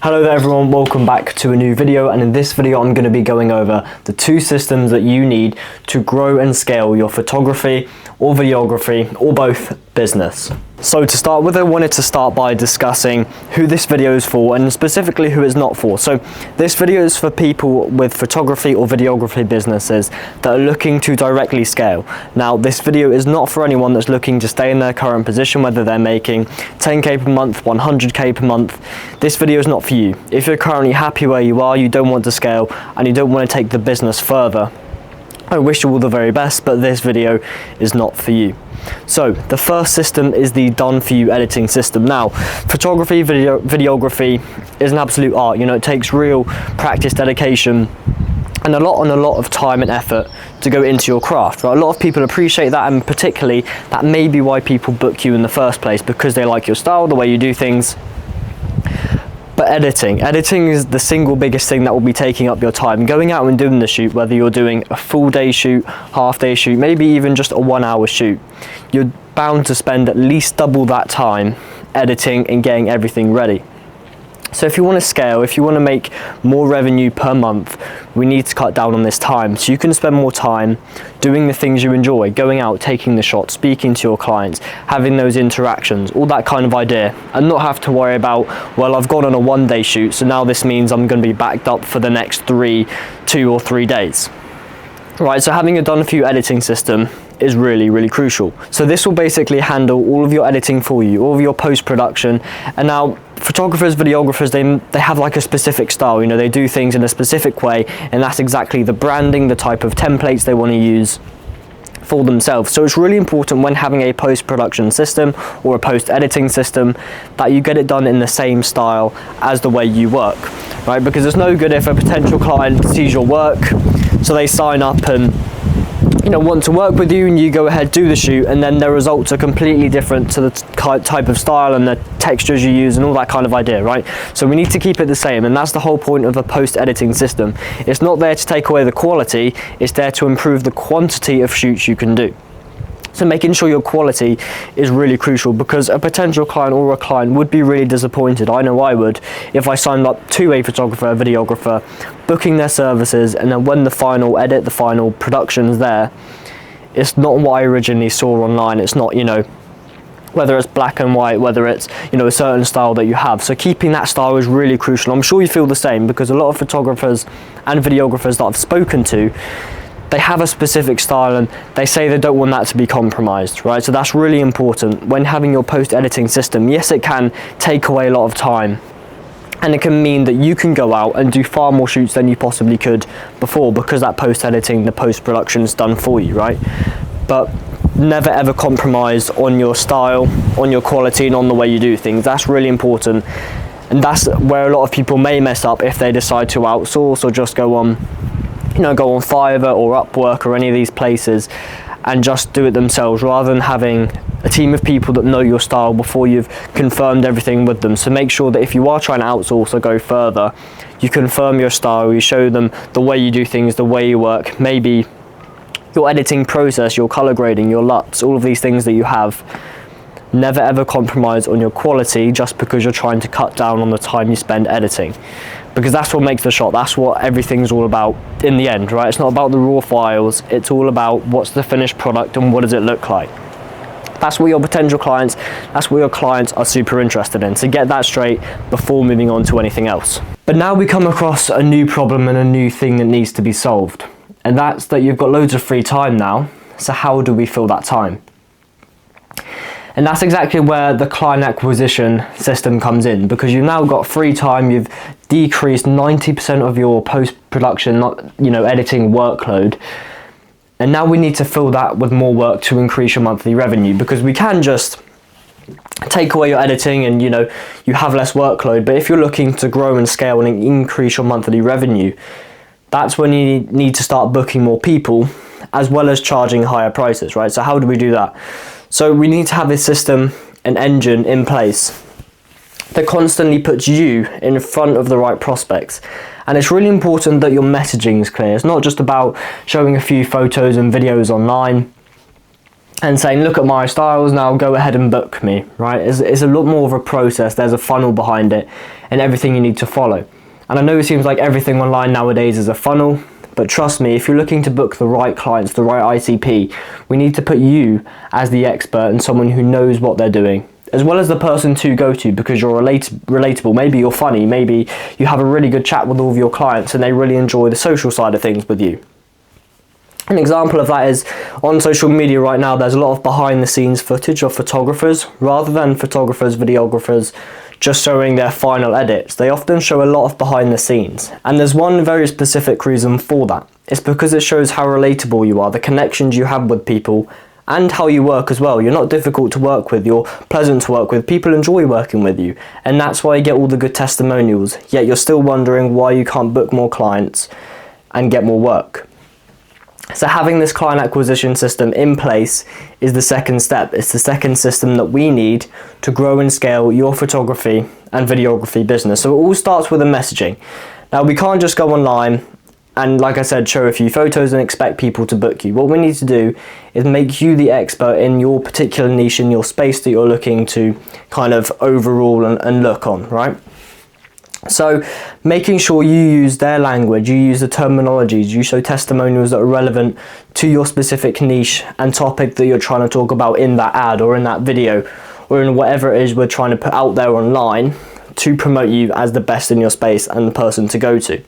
Hello there everyone, welcome back to a new video, and in this video I'm going to be going over the two systems that you need to grow and scale your photography or videography or both business. So to start with, I wanted to start by discussing who this video is for and specifically who it's not for. So this video is for people with photography or videography businesses that are looking to directly scale. Now this video is not for anyone that's looking to stay in their current position, whether they're making 10k per month, 100k per month. This video is not for you. If you're currently happy where you are, you don't want to scale and you don't want to take the business further, I wish you all the very best, but this video is not for you. So the first system is the done for you editing system. Now photography, videography is an absolute art. You know, it takes real practice, dedication, and a lot of time and effort to go into your craft, right? A lot of people appreciate that, and particularly that may be why people book you in the first place, because they like your style, the way you do things. But editing is the single biggest thing that will be taking up your time. Going out and doing the shoot, whether you're doing a full day shoot, half day shoot, maybe even just a 1 hour shoot, you're bound to spend at least double that time editing and getting everything ready. So if you want to scale, if you want to make more revenue per month, we need to cut down on this time so you can spend more time doing the things you enjoy, going out, taking the shots, speaking to your clients, having those interactions, all that kind of idea, and not have to worry about, well, I've gone on a 1 day shoot, so now this means I'm going to be backed up for the next 2 or 3 days. Right, so having a done for you editing system is really crucial. So this will basically handle all of your editing for you, all of your post-production. And now photographers, videographers, they have like a specific style, you know, they do things in a specific way, and that's exactly the branding, the type of templates they want to use for themselves. So it's really important when having a post-production system or a post-editing system that you get it done in the same style as the way you work, right? Because it's no good if a potential client sees your work, so they sign up and want to work with you, and you go ahead, do the shoot, and then the results are completely different to the type of style and the textures you use and all that kind of idea, right? So we need to keep it the same, and that's the whole point of a post-editing system. It's not there to take away the quality, it's there to improve the quantity of shoots you can do. So making sure your quality is really crucial, because a potential client or a client would be really disappointed, I know I would, if I signed up to a photographer, a videographer, booking their services, and then when the final edit, the final production's there, it's not what I originally saw online. It's not, whether it's black and white, whether it's, a certain style that you have. So keeping that style is really crucial. I'm sure you feel the same, because a lot of photographers and videographers that I've spoken to, they have a specific style and they say they don't want that to be compromised, right? So that's really important when having your post-editing system. Yes, it can take away a lot of time, and it can mean that you can go out and do far more shoots than you possibly could before, because that post-editing, the post-production is done for you, right? But never ever compromise on your style, on your quality, and on the way you do things. That's really important, and that's where a lot of people may mess up if they decide to outsource or just go on Fiverr or Upwork or any of these places and just do it themselves, rather than having a team of people that know your style before you've confirmed everything with them. So make sure that if you are trying to outsource or go further, you confirm your style, you show them the way you do things, the way you work, maybe your editing process, your color grading, your LUTs, all of these things that you have. Never ever compromise on your quality just because you're trying to cut down on the time you spend editing, because that's what makes the shot. That's what everything's all about in the end, right? It's not about the raw files, it's all about what's the finished product and what does it look like. That's what your potential clients, that's what your clients are super interested in. So get that straight before moving on to anything else. But now we come across a new problem and a new thing that needs to be solved, and that's that you've got loads of free time now. So how do we fill that time? And that's exactly where the client acquisition system comes in, because you've now got free time, you've decreased 90% of your post-production, editing workload. And now we need to fill that with more work to increase your monthly revenue, because we can just take away your editing and you have less workload. But if you're looking to grow and scale and increase your monthly revenue, that's when you need to start booking more people as well as charging higher prices, right? So how do we do that? So we need to have a system, an engine in place that constantly puts you in front of the right prospects. And it's really important that your messaging is clear. It's not just about showing a few photos and videos online. and saying, look at my styles, now go ahead and book me, right? It's a lot more of a process. There's a funnel behind it and everything you need to follow. And I know it seems like everything online nowadays is a funnel, but trust me, if you're looking to book the right clients, the right ICP, we need to put you as the expert and someone who knows what they're doing, as well as the person to go to, because you're relatable. Maybe you're funny, maybe you have a really good chat with all of your clients and they really enjoy the social side of things with you. An example of that is on social media right now, there's a lot of behind the scenes footage of photographers, rather than photographers, videographers just showing their final edits. They often show a lot of behind the scenes. And there's one very specific reason for that. It's because it shows how relatable you are, the connections you have with people, and how you work as well. You're not difficult to work with, you're pleasant to work with, people enjoy working with you. And that's why you get all the good testimonials, yet you're still wondering why you can't book more clients and get more work. So having this client acquisition system in place is the second step. It's the second system that we need to grow and scale your photography and videography business. So it all starts with the messaging. Now we can't just go online and, like I said, show a few photos and expect people to book you. What we need to do is make you the expert in your particular niche, in your space that you're looking to kind of overall and look on, right? So making sure you use their language, you use the terminologies, you show testimonials that are relevant to your specific niche and topic that you're trying to talk about in that ad or in that video or in whatever it is we're trying to put out there online to promote you as the best in your space and the person to go to.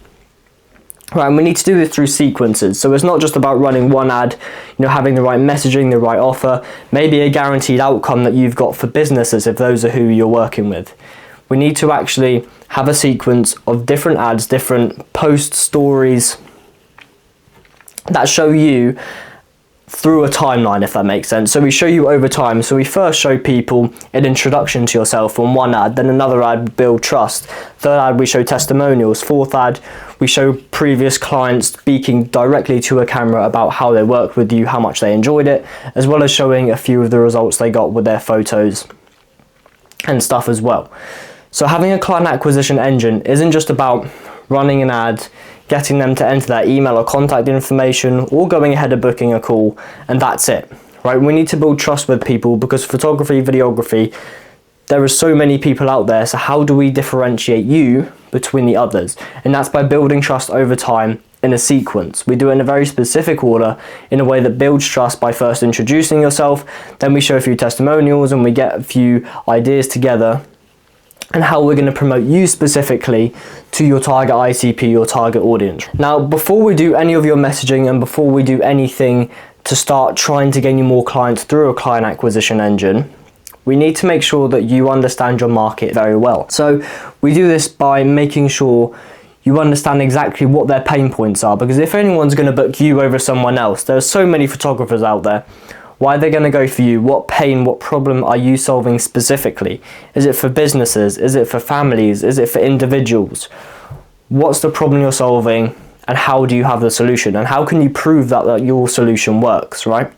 Right, and we need to do this through sequences. So it's not just about running one ad, having the right messaging, the right offer, maybe a guaranteed outcome that you've got for businesses if those are who you're working with. We need to actually have a sequence of different ads, different post stories that show you through a timeline, if that makes sense. So we show you over time. So we first show people an introduction to yourself on one ad, then another ad, build trust. Third ad, we show testimonials. Fourth ad, we show previous clients speaking directly to a camera about how they worked with you, how much they enjoyed it, as well as showing a few of the results they got with their photos and stuff as well. So having a client acquisition engine isn't just about running an ad, getting them to enter their email or contact information, or going ahead and booking a call, and that's it, right? We need to build trust with people, because photography, videography, there are so many people out there. So how do we differentiate you between the others? And that's by building trust over time in a sequence. We do it in a very specific order, in a way that builds trust by first introducing yourself, then we show a few testimonials and we get a few ideas together and how we're going to promote you specifically to your target ICP, your target audience. Now, before we do any of your messaging and before we do anything to start trying to gain you more clients through a client acquisition engine, we need to make sure that you understand your market very well. So we do this by making sure you understand exactly what their pain points are, because if anyone's going to book you over someone else, there's so many photographers out there. Why are they going to go for you? What pain, what problem are you solving specifically? Is it for businesses? Is it for families? Is it for individuals? What's the problem you're solving, and how do you have the solution? And how can you prove that your solution works, right?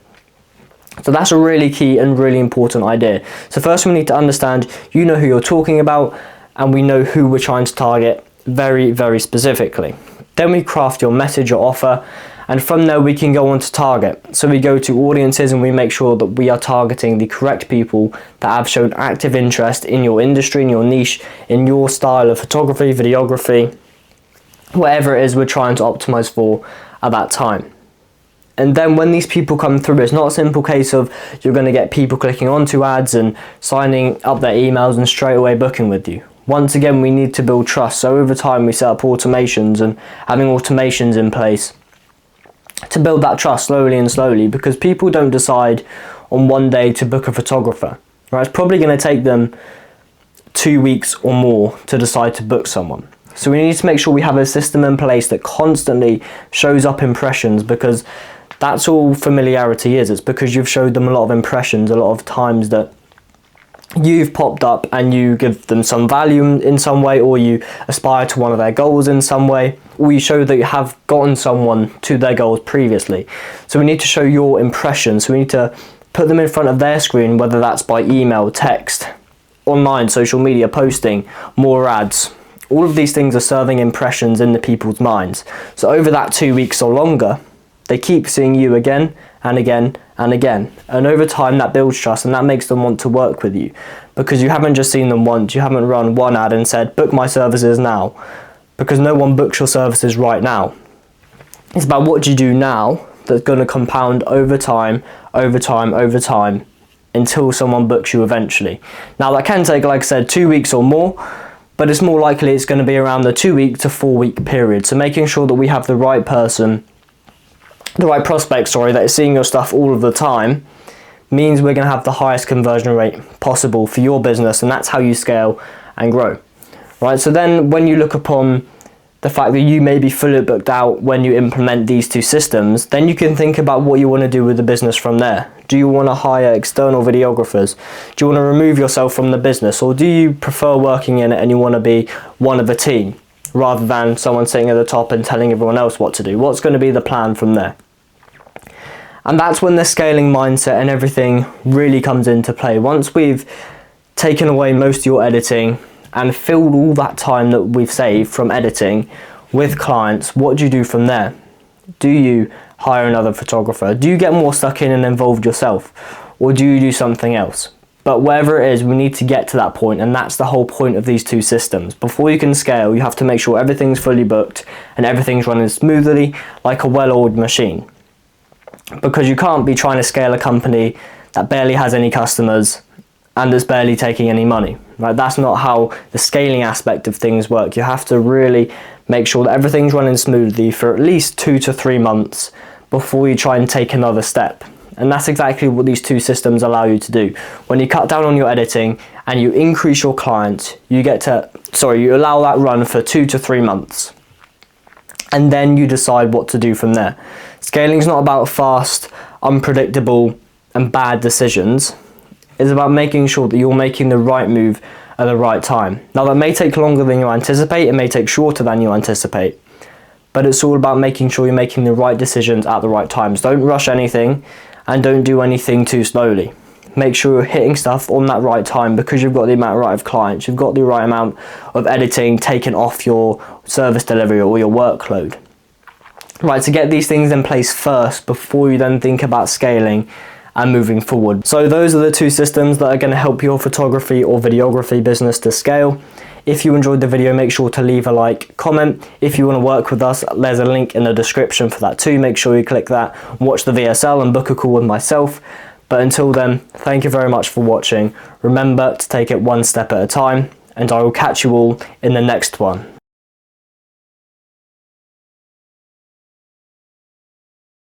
So that's a really key and really important idea. So first we need to understand, who you're talking about, and we know who we're trying to target very, very specifically. Then we craft your message or offer, and from there we can go on to target. So we go to audiences and we make sure that we are targeting the correct people that have shown active interest in your industry, in your niche, in your style of photography, videography, whatever it is we're trying to optimize for at that time. And then when these people come through, it's not a simple case of you're going to get people clicking onto ads and signing up their emails and straight away booking with you. Once again, we need to build trust. So over time we set up automations, and having automations in place to build that trust slowly, because people don't decide on one day to book a photographer, right? It's probably going to take them 2 weeks or more to decide to book someone. So we need to make sure we have a system in place that constantly shows up impressions, because that's all familiarity is. It's because you've showed them a lot of impressions, a lot of times that you've popped up and you give them some value in some way, or you aspire to one of their goals in some way, or you show that you have gotten someone to their goals previously. So we need to show your impressions. So we need to put them in front of their screen, whether that's by email, text, online, social media, posting, more ads. All of these things are serving impressions in the people's minds. So over that 2 weeks or longer, they keep seeing you again and again and again. And over time that builds trust, and that makes them want to work with you, because you haven't just seen them once, you haven't run one ad and said, book my services now, because no one books your services right now. It's about what you do now that's going to compound over time, until someone books you eventually. Now that can take, like I said, 2 weeks or more, but it's more likely it's going to be around the 2 week to 4 week period. So making sure that we have the right person, the right prospect, that is seeing your stuff all of the time, means we're going to have the highest conversion rate possible for your business, and that's how you scale and grow. Right, so then when you look upon the fact that you may be fully booked out when you implement these two systems, then you can think about what you want to do with the business from there. Do you want to hire external videographers? Do you want to remove yourself from the business? Or do you prefer working in it and you want to be one of a team rather than someone sitting at the top and telling everyone else what to do? What's going to be the plan from there? And that's when the scaling mindset and everything really comes into play. Once we've taken away most of your editing and filled all that time that we've saved from editing with clients, what do you do from there? Do you hire another photographer? Do you get more stuck in and involved yourself? Or do you do something else? But wherever it is, we need to get to that point, and that's the whole point of these two systems. Before you can scale, you have to make sure everything's fully booked and everything's running smoothly like a well-oiled machine. Because you can't be trying to scale a company that barely has any customers and that's barely taking any money. Right? That's not how the scaling aspect of things work. You have to really make sure that everything's running smoothly for at least 2 to 3 months before you try and take another step. And that's exactly what these two systems allow you to do. When you cut down on your editing and you increase your clients, you allow that run for 2 to 3 months. And then you decide what to do from there. Scaling is not about fast, unpredictable, and bad decisions. It's about making sure that you're making the right move at the right time. Now that may take longer than you anticipate, it may take shorter than you anticipate, but it's all about making sure you're making the right decisions at the right times. Don't rush anything and don't do anything too slowly. Make sure you're hitting stuff on that right time, because you've got the amount right of clients, you've got the right amount of editing taken off your service delivery or your workload. Right, to get these things in place first before you then think about scaling and moving forward. So those are the two systems that are going to help your photography or videography business to scale. If you enjoyed the video, make sure to leave a like, comment. If you want to work with us, there's a link in the description for that too. Make sure you click that, watch the VSL and book a call with myself. But until then, thank you very much for watching. Remember to take it one step at a time, and I will catch you all in the next one.